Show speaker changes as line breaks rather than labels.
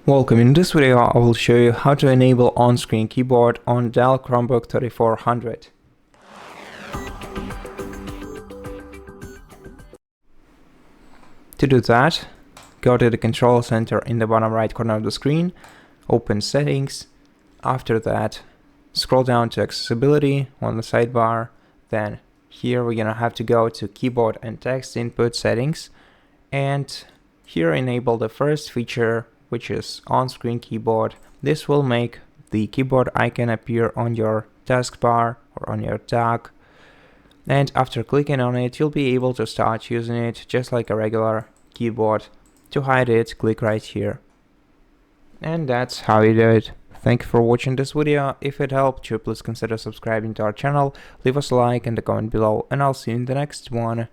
Welcome. In this video, I will show you how to enable on-screen keyboard on DELL Chromebook 3400. To do that, go to the control center in the bottom right corner of the screen, open settings. After that, scroll down to accessibility on the sidebar. Then here we're gonna have to go to keyboard and text input settings, and here enable the first feature, which is on-screen keyboard. This will make the keyboard icon appear on your taskbar or on your dock. And after clicking on it, you'll be able to start using it just like a regular keyboard. To hide it, click right here. And that's how you do it. Thank you for watching this video. If it helped you, please consider subscribing to our channel, leave us a like and a comment below, and I'll see you in the next one.